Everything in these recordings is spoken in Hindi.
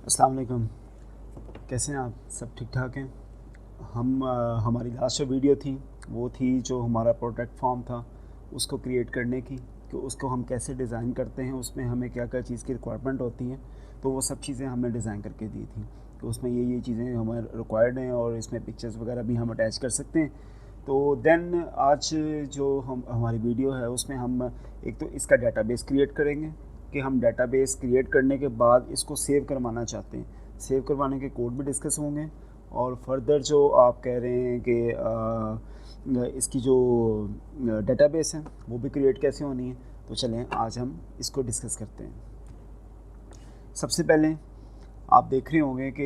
अस्सलाम वालेकुम। कैसे हैं आप? सब ठीक ठाक हैं? हमारी लास्ट जो वीडियो थी वो थी जो हमारा प्रोडक्ट फॉर्म था उसको क्रिएट करने की, कि उसको हम कैसे डिज़ाइन करते हैं, उसमें हमें क्या क्या चीज़ की रिक्वायरमेंट होती हैं। तो वो सब चीज़ें हमने डिज़ाइन करके दी थी कि उसमें ये चीज़ें हमें रिक्वायर्ड हैं और इसमें पिक्चर्स वगैरह भी हम अटैच कर सकते हैं। तो देन आज जो हम हमारी वीडियो है उसमें हम एक तो इसका डेटाबेस क्रिएट करेंगे कि हम डेटाबेस क्रिएट करने के बाद इसको सेव करवाना चाहते हैं। सेव करवाने के कोड भी डिस्कस होंगे और फर्दर जो आप कह रहे हैं कि इसकी जो डेटाबेस है वो भी क्रिएट कैसे होनी है। तो चलें आज हम इसको डिस्कस करते हैं। सबसे पहले आप देख रहे होंगे कि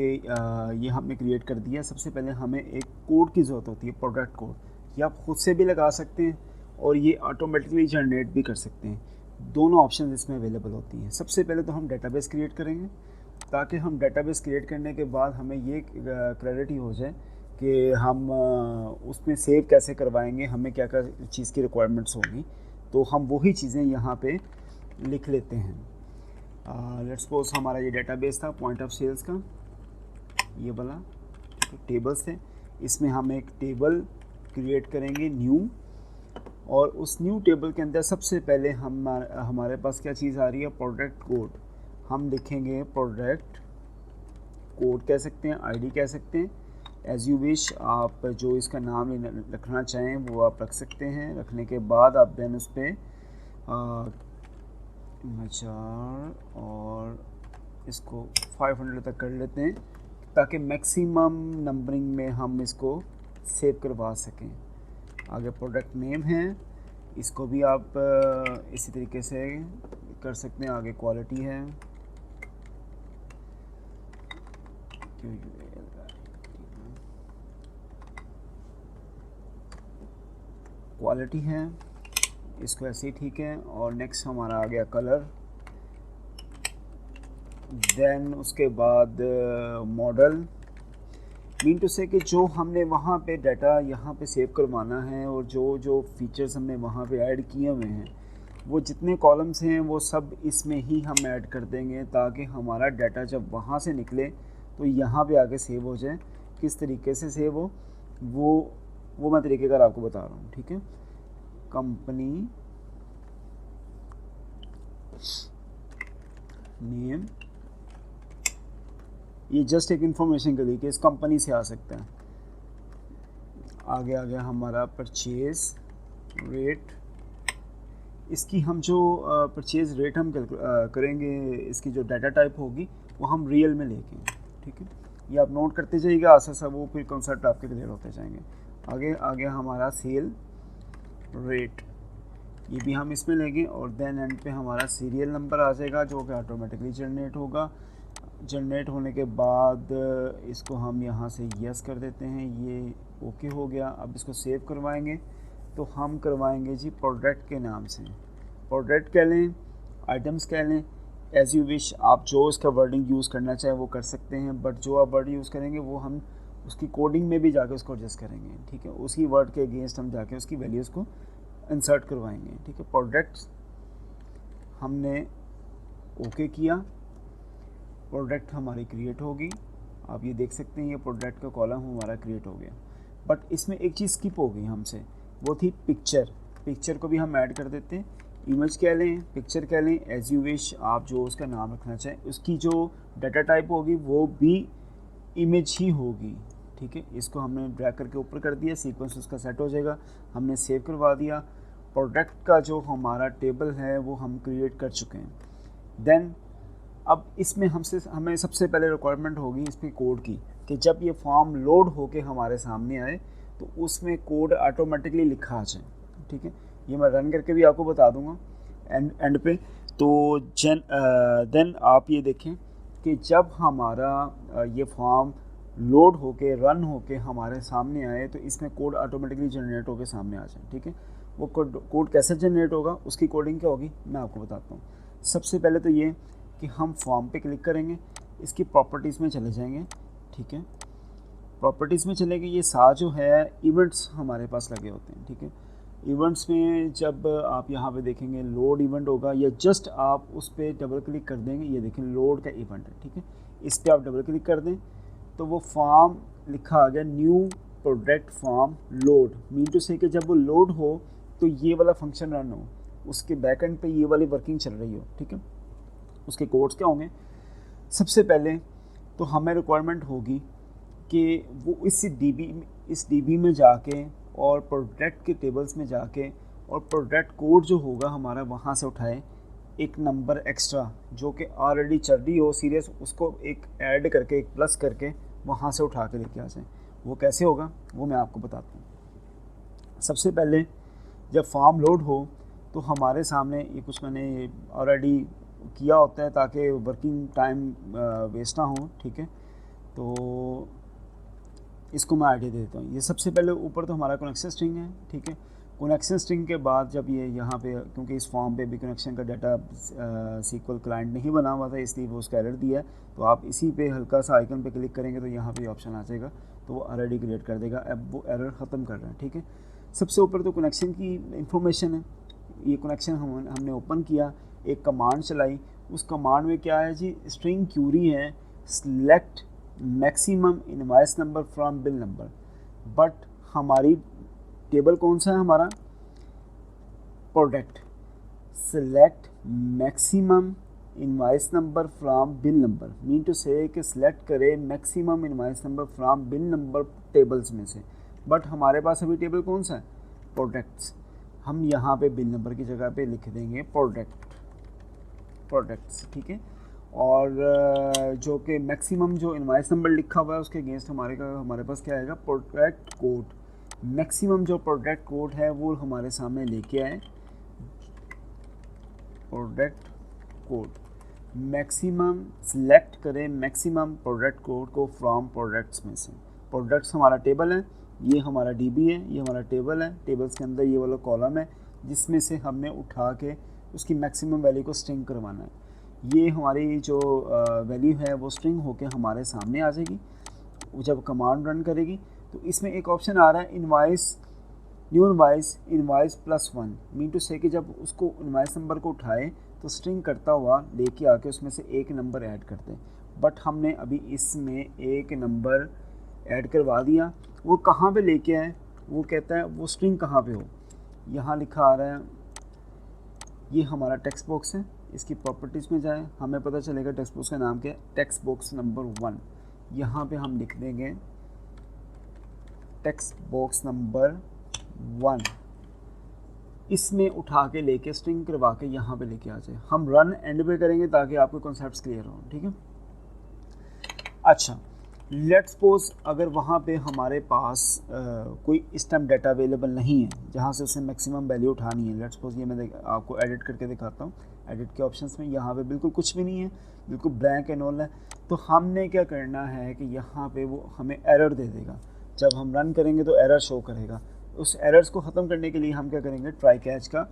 ये हमने क्रिएट कर दिया। सबसे पहले हमें एक कोड की ज़रूरत होती है, प्रोडक्ट कोड। ये आप खुद से भी लगा सकते हैं और ये ऑटोमेटिकली जनरेट भी कर सकते हैं। दोनों ऑप्शन इसमें अवेलेबल होती हैं। सबसे पहले तो हम डेटाबेस क्रिएट करेंगे ताकि हम डेटाबेस क्रिएट करने के बाद हमें ये क्लैरिटी हो जाए कि हम उसमें सेव कैसे करवाएंगे, हमें क्या क्या चीज़ की रिक्वायरमेंट्स होगी। तो हम वही चीज़ें यहाँ पे लिख लेते हैं। लेट्स सपोज हमारा ये डेटाबेस था पॉइंट ऑफ सेल्स का, ये वाला टेबल्स थे। इसमें हम एक टेबल क्रिएट करेंगे न्यू, और उस न्यू टेबल के अंदर सबसे पहले हमारे पास क्या चीज़ आ रही है, प्रोडक्ट कोड। हम लिखेंगे प्रोडक्ट कोड, कह सकते हैं आईडी कह सकते हैं, एज यू विश। आप जो इसका नाम रखना चाहें वो आप रख सकते हैं। रखने के बाद आप देन उस पर मचार और इसको 500 तक कर लेते हैं ताकि मैक्सिमम नंबरिंग में हम इसको सेव करवा सकें। आगे प्रोडक्ट नेम है, इसको भी आप इसी तरीके से कर सकते हैं। आगे क्वालिटी है, क्वालिटी है, इसको ऐसे ही ठीक है। और नेक्स्ट हमारा आ गया कलर। देन उसके बाद मॉडल, मीन टू से कि जो हमने वहाँ पे डाटा यहाँ पे सेव करवाना है और जो जो फीचर्स हमने वहाँ पे ऐड किए हुए हैं वो जितने कॉलम्स हैं वो सब इसमें ही हम ऐड कर देंगे ताकि हमारा डाटा जब वहाँ से निकले तो यहाँ पे आके सेव हो जाए। किस तरीके से सेव हो वो मैं तरीक़ेकार आपको बता रहा हूँ, ठीक है। कंपनी नेम, ये जस्ट एक इंफॉर्मेशन के लिए कि इस कंपनी से आ सकता है। आगे आ गया हमारा परचेज रेट। इसकी हम जो परचेज रेट हम करेंगे, इसकी जो डाटा टाइप होगी वो हम रियल में लेके, ठीक है। ये आप नोट करते जाइएगा, आसा सा वो फिर कॉन्सेप्ट आपके क्लियर होते जाएंगे। आगे आ गया हमारा सेल रेट, ये भी हम इसमें लेंगे। और देन एंड पे हमारा सीरियल नंबर आ जाएगा जो कि ऑटोमेटिकली जनरेट होगा। जनरेट होने के बाद इसको हम यहाँ से यस कर देते हैं, ये ओके हो गया। अब इसको सेव करवाएंगे तो हम करवाएंगे जी प्रोडक्ट के नाम से। प्रोडक्ट कह लें, आइटम्स कह लें, एज यू विश। आप जो इसका वर्डिंग यूज़ करना चाहें वो कर सकते हैं, बट जो आप वर्ड यूज़ करेंगे वो हम उसकी कोडिंग में भी जाके उसको एडजस्ट करेंगे, ठीक है। उसी वर्ड के अगेंस्ट हम जाके उसकी वैल्यूज़ को इंसर्ट करवाएंगे, ठीक है। प्रोडक्ट्स हमने ओके किया, प्रोडक्ट हमारी क्रिएट होगी। आप ये देख सकते हैं ये प्रोडक्ट का कॉलम हमारा क्रिएट हो गया। बट इसमें एक चीज़ स्किप हो गई हमसे, वो थी पिक्चर। पिक्चर को भी हम ऐड कर देते हैं। इमेज कह लें, पिक्चर कह लें, एज यू विश। आप जो उसका नाम रखना चाहें, उसकी जो डाटा टाइप होगी वो भी इमेज ही होगी, ठीक है। इसको हमने ड्रैग करके ऊपर कर दिया, सीक्वेंस उसका सेट हो जाएगा। हमने सेव करवा दिया। प्रोडक्ट का जो हमारा टेबल है वो हम क्रिएट कर चुके हैं। देन अब इसमें हमें सबसे पहले रिक्वायरमेंट होगी इसमें कोड की, कि जब ये फॉर्म लोड होके हमारे सामने आए तो उसमें कोड ऑटोमेटिकली लिखा आ जाए, ठीक है। ये मैं रन करके भी आपको बता दूंगा एंड पे। तो देन आप ये देखें कि जब हमारा ये फॉर्म लोड होके रन होके हमारे सामने आए तो इसमें कोड ऑटोमेटिकली जनरेट होके सामने आ जाए, ठीक है। वो कोड कैसे जनरेट होगा, उसकी कोडिंग क्या होगी मैं आपको बताता हूँ। सबसे पहले तो ये कि हम फॉर्म पे क्लिक करेंगे, इसकी प्रॉपर्टीज़ में चले जाएंगे, ठीक है। प्रॉपर्टीज़ में चले गए, ये सारा जो है इवेंट्स हमारे पास लगे होते हैं, ठीक है। इवेंट्स में जब आप यहाँ पे देखेंगे लोड इवेंट होगा, या जस्ट आप उस पर डबल क्लिक कर देंगे, ये देखें लोड का इवेंट है, ठीक है, इस पर आप डबल क्लिक कर दें तो वो फॉर्म लिखा आ गया new product form load, mean to say कि जब वो लोड हो तो ये वाला फंक्शन रन हो, उसके बैक एंड पे ये वाली वर्किंग चल रही हो, ठीक है। उसके कोड्स क्या होंगे, सबसे पहले तो हमें रिक्वायरमेंट होगी कि वो इस डीबी में जाके और प्रोडक्ट के टेबल्स में जाके और प्रोडक्ट कोड जो होगा हमारा वहाँ से उठाए एक नंबर एक्स्ट्रा जो कि ऑलरेडी चल रही हो सीरियस, उसको एक ऐड करके एक प्लस करके वहाँ से उठा के लेके आ जाए। वो कैसे होगा वो मैं आपको बताता हूँ। सबसे पहले जब फॉर्म लोड हो तो हमारे सामने ये कुछ मैंने ऑलरेडी किया होता है ताकि वर्किंग टाइम वेस्ट ना हो, ठीक है। तो इसको मैं आइडिया दे देता हूँ। ये सबसे पहले ऊपर तो हमारा कनेक्शन स्ट्रिंग है, ठीक है। कनेक्शन स्ट्रिंग के बाद जब ये यहाँ पे, क्योंकि इस फॉर्म पे भी कनेक्शन का डाटा सीक्वल क्लाइंट नहीं बना हुआ था इसलिए वो उसका एरर दिया है, तो आप इसी पे हल्का सा आइकन पे क्लिक करेंगे तो यहाँ पे ऑप्शन आ जाएगा, तो वो ऑलरेडी क्रिएट कर देगा। अब वो एरर ख़त्म कर रहा है, ठीक है। सबसे ऊपर तो कनेक्शन की इंफॉर्मेशन है, ये कनेक्शन हमने ओपन किया, एक कमांड चलाई, उस कमांड में क्या है जी, स्ट्रिंग क्यूरी है, select maximum invoice number from bill number, but हमारी टेबल कौन सा है, हमारा product, select maximum invoice number from bill number, mean to say कि सिलेक्ट करे maximum invoice number from bill number tables में से, बट हमारे पास अभी टेबल कौन सा है, प्रोडक्ट्स। हम यहाँ पे बिल नंबर की जगह पे लिख देंगे प्रोडक्ट्स, ठीक है। और जो कि मैक्सिमम जो इनवॉइस नंबर लिखा हुआ है उसके अगेंस्ट हमारे पास क्या आएगा, प्रोडक्ट कोड। मैक्सिमम जो प्रोडक्ट कोड है वो हमारे सामने लेके आए, प्रोडक्ट कोड मैक्सिमम, सिलेक्ट करें मैक्सिमम प्रोडक्ट कोड को फ्रॉम प्रोडक्ट्स में से। प्रोडक्ट्स हमारा टेबल है, ये हमारा डीबी है, ये हमारा टेबल है, टेबल्स के अंदर ये वाला कॉलम है जिसमें से हमने उठा के उसकी मैक्सिमम वैल्यू को स्ट्रिंग करवाना है। ये हमारी जो वैल्यू है वो स्ट्रिंग होके हमारे सामने आ जाएगी जब कमांड रन करेगी। तो इसमें एक ऑप्शन आ रहा है invoice, new invoice +1, mean to say कि जब उसको इनवॉइस नंबर को उठाए तो स्ट्रिंग करता हुआ लेके आके उसमें से एक नंबर ऐड करते हैं, बट हमने अभी इसमें एक नंबर ऐड करवा दिया। वो कहाँ पे लेके आए, वो कहता है वो स्ट्रिंग कहाँ पे हो, यहाँ लिखा आ रहा है, ये हमारा टेक्स्ट बॉक्स है, इसकी प्रॉपर्टीज़ में जाएं, हमें पता चलेगा टेक्स्ट बॉक्स का नाम क्या है, टेक्स्ट बॉक्स नंबर 1। यहाँ पे हम लिख देंगे टेक्स्ट बॉक्स नंबर 1, इसमें उठा के लेके स्ट्रिंग करवा के यहाँ पे लेके आ जाए। हम रन एंड पे करेंगे ताकि आपके कॉन्सेप्ट्स क्लियर हो, ठीक है। अच्छा, लेट्स सपोज अगर वहाँ पे हमारे पास कोई इस टाइम डाटा अवेलेबल नहीं है जहाँ से उसे मैक्सिमम वैल्यू उठानी है। लेट्स सपोज ये मैं आपको एडिट करके दिखाता हूँ। एडिट के ऑप्शंस में यहाँ पे बिल्कुल कुछ भी नहीं है, बिल्कुल ब्लैंक एंड ऑल है। तो हमने क्या करना है कि यहाँ पे वो हमें एरर दे देगा, जब हम रन करेंगे तो एरर शो करेगा। उस एरर्स को ख़त्म करने के लिए हम क्या करेंगे, ट्राई कैच का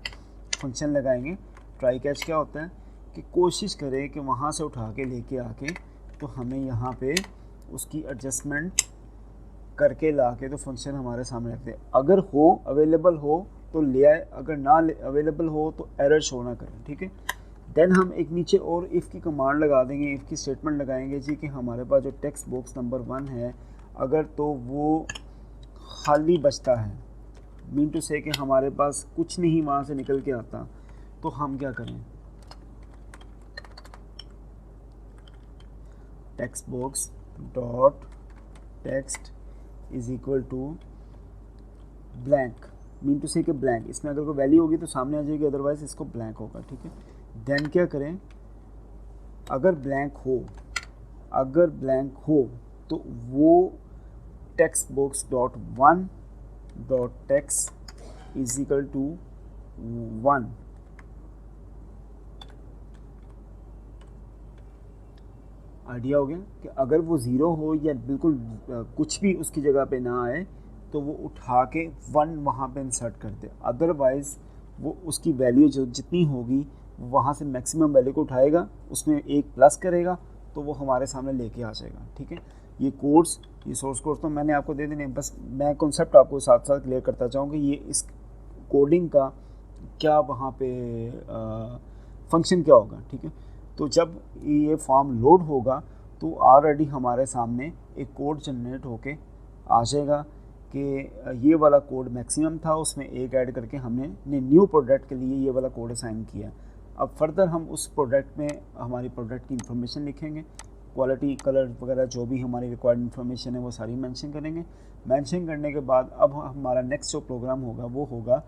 फंक्शन लगाएंगे। ट्राई कैच क्या होता है कि कोशिश करें कि वहाँ से उठा के लेके आके तो हमें यहाँ पे उसकी एडजस्टमेंट करके ला के तो फंक्शन हमारे सामने रखते हैं। अगर हो अवेलेबल हो तो ले आए, अगर ना अवेलेबल हो तो एरर शो ना करें, ठीक है। देन हम एक नीचे और इफ़ की कमांड लगा देंगे, इफ़ की स्टेटमेंट लगाएंगे जी कि हमारे पास जो टेक्स्ट बॉक्स नंबर 1 है अगर तो वो खाली बचता है, मीन टू से कि हमारे पास कुछ नहीं वहाँ से निकल के आता, तो हम क्या करें, text box dot text is equal to blank, mean to say कि ब्लैंक। इसमें अगर कोई वैल्यू होगी तो सामने आ जाएगी, अदरवाइज इसको ब्लैंक होगा, ठीक है। देन क्या करें, अगर ब्लैंक हो तो वो text box dot 1 dot text is equal to 1, idea हो गया कि अगर वो 0 हो या बिल्कुल कुछ भी उसकी जगह पे ना आए तो वो उठा के 1 वहाँ पे इंसर्ट कर दे, अदरवाइज़ वो उसकी वैल्यू जो जितनी होगी वहाँ से मैक्सिमम वैल्यू को उठाएगा, उसमें एक प्लस करेगा तो वो हमारे सामने लेके आ जाएगा, ठीक है। ये कोर्स, ये सोर्स कोर्स तो मैंने आपको दे देने, बस मैं कॉन्सेप्ट आपको साथ साथ क्लियर करता चाहूँ कि ये इस कोडिंग का क्या वहाँ पे फंक्शन क्या होगा, ठीक है। तो जब ये फॉर्म लोड होगा तो ऑलरेडी हमारे सामने एक कोड जनरेट होके आ जाएगा कि ये वाला कोड मैक्सिमम था, उसमें एक ऐड करके हमने न्यू प्रोडक्ट के लिए ये वाला कोड असाइन किया। अब फर्दर हम उस प्रोडक्ट में हमारी प्रोडक्ट की इंफॉर्मेशन लिखेंगे, क्वालिटी, कलर वगैरह जो भी हमारी रिक्वायर्ड इन्फॉर्मेशन है वो सारी मेंशन करेंगे। मेंशन करने के बाद अब हमारा नेक्स्ट जो प्रोग्राम होगा वो होगा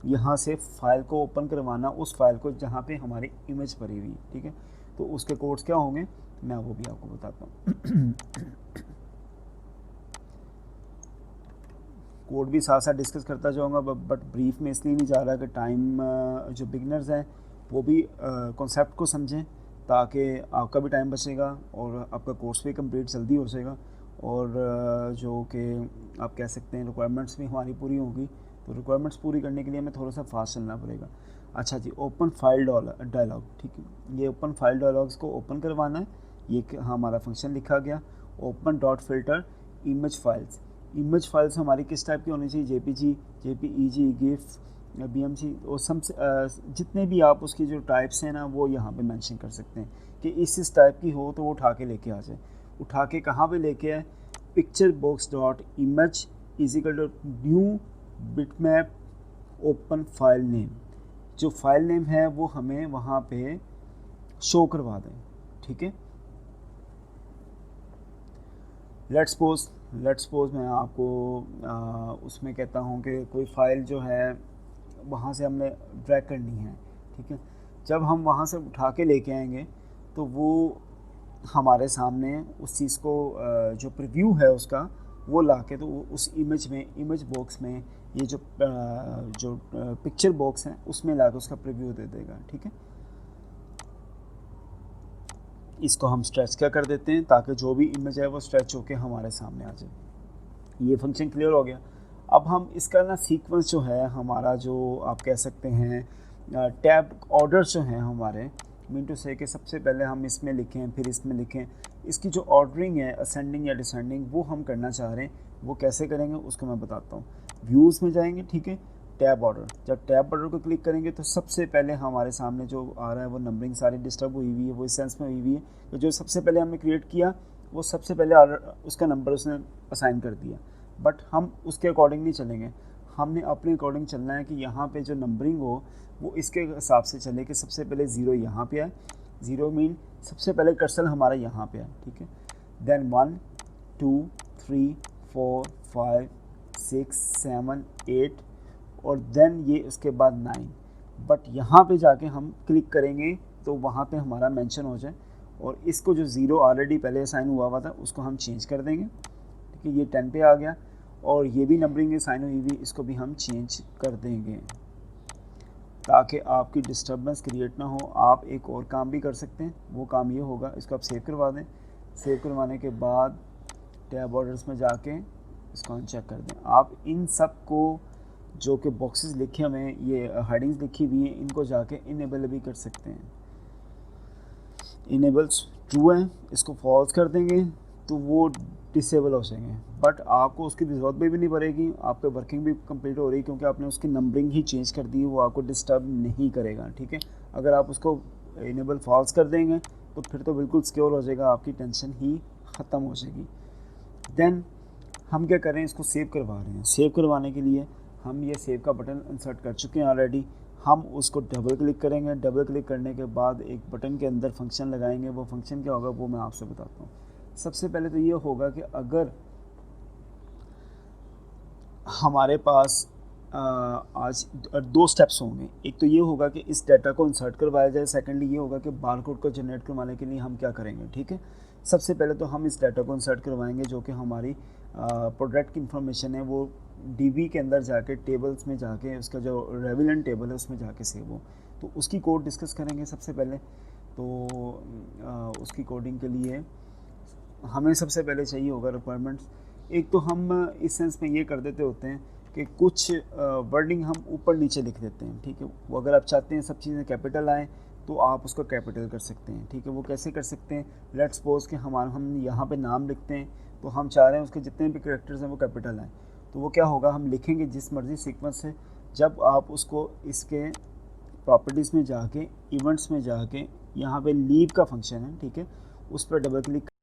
यहाँ से फाइल को ओपन करवाना, उस फाइल को जहाँ पे हमारी इमेज भरी हुई है, ठीक है। तो उसके कोड्स क्या होंगे मैं वो भी आपको बताता हूँ। कोड भी साथ साथ डिस्कस करता जाऊँगा, बट ब्रीफ में इसलिए नहीं जा रहा कि टाइम जो बिगनर्स हैं वो भी कॉन्सेप्ट को समझें, ताकि आपका भी टाइम बचेगा और आपका कोर्स भी कंप्लीट जल्दी हो जाएगा, और जो कि आप कह सकते हैं रिक्वायरमेंट्स भी हमारी पूरी होगी। तो रिक्वायरमेंट्स पूरी करने के लिए हमें थोड़ा सा फास्ट चलना पड़ेगा। अच्छा जी, ओपन फाइल डायलॉग, ठीक है। ये ओपन फाइल डायलॉग्स को ओपन करवाना है, ये हमारा फंक्शन लिखा गया। Open dot filter image files, image files हमारी किस टाइप की होनी चाहिए, जेपीजी, जेपीईजी, गिफ, बीएमसी, और सब जितने भी आप उसकी जो टाइप्स हैं ना वो यहाँ पे मेंशन कर सकते हैं कि इस टाइप की हो तो वो उठा के लेके आ जाए। उठा के कहाँ पे लेके आए, picture box dot image is equal dot new bitmap open file name, जो फाइल नेम है वो हमें वहाँ पे शो करवा दें, ठीक है। लेट्स सपोज मैं आपको उसमें कहता हूँ कि कोई फ़ाइल जो है वहाँ से हमने ड्रैग करनी है, ठीक है। जब हम वहाँ से उठा के लेके आएंगे तो वो हमारे सामने उस चीज़ को जो प्रीव्यू है उसका वो ला के तो उस इमेज में, इमेज बॉक्स में ये जो पिक्चर बॉक्स है उसमें ला के उसका प्रीव्यू दे देगा, ठीक है। इसको हम स्ट्रेच क्या कर देते हैं ताकि जो भी इमेज है वो स्ट्रेच होके हमारे सामने आ जाए। ये फंक्शन क्लियर हो गया। अब हम इसका ना सीक्वेंस जो है हमारा, जो आप कह सकते हैं टैब ऑर्डर्स जो हैं हमारे, मीन टू से कि सबसे पहले हम इसमें लिखें फिर इसमें लिखें, इसकी जो ऑर्डरिंग है असेंडिंग या डिसेंडिंग वो हम करना चाह रहे हैं। वो कैसे करेंगे उसको मैं बताता हूँ। व्यूज़ में जाएंगे, ठीक है, टैब ऑर्डर, जब टैब ऑर्डर को क्लिक करेंगे तो सबसे पहले हमारे सामने जो आ रहा है वो नंबरिंग सारी डिस्टर्ब हुई हुई है, वो इस सेंस में हुई हुई है तो जो सबसे पहले हमने क्रिएट किया वो सबसे पहले ऑर्डर उसका नंबर उसने असाइन कर दिया। बट हम उसके अकॉर्डिंग नहीं चलेंगे, हमने अपने अकॉर्डिंग चलना है कि यहाँ पे जो नंबरिंग हो वो इसके हिसाब से चले कि सबसे पहले ज़ीरो यहाँ पे आए, ज़ीरो मीन सबसे पहले कर्सर हमारा यहाँ पे आए, ठीक है। देन 1 2 3 4 5 6 7 8 और देन ये उसके बाद 9। बट यहाँ पे जाके हम क्लिक करेंगे तो वहाँ पे हमारा मेंशन हो जाए, और इसको जो ज़ीरो ऑलरेडी पहले असाइन हुआ था उसको हम चेंज कर देंगे, ठीक है। ये 10 पे आ गया, और ये भी नंबरिंग असाइन हुई हुई इसको भी हम चेंज कर देंगे ताकि आपकी डिस्टर्बेंस क्रिएट ना हो। आप एक और काम भी कर सकते हैं, वो काम ये होगा, इसको आप सेव करवा दें। सेव करवाने के बाद टैब ऑर्डर्स में जाके इसको अनचेक कर दें। आप इन सब को जो कि बॉक्सेस लिखे हुए हैं, ये हेडिंग्स लिखी हुई हैं, इनको जाके इनेबल भी कर सकते हैं। इनेबल्स ट्रू है, इसको फॉल्स कर देंगे तो वो डिसेबल हो जाएंगे। बट आपको उसकी ज़रूरत भी नहीं पड़ेगी, आपकी वर्किंग भी कंप्लीट हो रही है क्योंकि आपने उसकी नंबरिंग ही चेंज कर दी है, वो आपको डिस्टर्ब नहीं करेगा, ठीक है। अगर आप उसको इनेबल फॉल्स कर देंगे तो फिर तो बिल्कुल सिक्योर हो जाएगा, आपकी टेंशन ही ख़त्म हो जाएगी। देन हम क्या कर रहे हैं, इसको सेव करवा रहे हैं। सेव करवाने के लिए हम ये सेव का बटन इंसर्ट कर चुके हैं ऑलरेडी। हम उसको डबल क्लिक करेंगे, डबल क्लिक करने के बाद एक बटन के अंदर फंक्शन लगाएंगे। वो फंक्शन क्या होगा वो मैं आपसे बताता हूँ। सबसे पहले तो ये होगा कि अगर हमारे पास आज दो स्टेप्स होंगे, एक तो ये होगा कि इस डाटा को इंसर्ट करवाया जाए, सेकेंडली ये होगा कि बारकोड को जनरेट करवाने के लिए हम क्या करेंगे, ठीक है। सबसे पहले तो हम इस डाटा को इंसर्ट करवाएंगे जो कि हमारी प्रोडक्ट की इंफॉर्मेशन है, वो डीबी के अंदर जाके टेबल्स में जाके उसका जो रेविलेंट टेबल है उसमें जाके सेव हो। तो उसकी कोड डिस्कस करेंगे सबसे पहले। तो उसकी कोडिंग के लिए हमें सबसे पहले चाहिए होगा रिक्वायरमेंट्स। एक तो हम इस सेंस में ये कर देते होते हैं कि कुछ वर्डिंग हम ऊपर नीचे लिख देते हैं, ठीक है। वो अगर आप चाहते हैं सब चीज़ें कैपिटल आएँ तो आप उसको कैपिटल कर सकते हैं, ठीक है। वो कैसे कर सकते हैं, लेट्स सपोज कि हम यहाँ पे नाम लिखते हैं तो हम चाह रहे हैं उसके जितने भी कैरेक्टर्स हैं वो कैपिटल आएँ। तो वो क्या होगा, हम लिखेंगे जिस मर्ज़ी सीक्वेंस से, जब आप उसको इसके प्रॉपर्टीज़ में जाके इवेंट्स में जाके यहाँ पे लीव का फंक्शन है, ठीक है, उस पर डबल क्लिक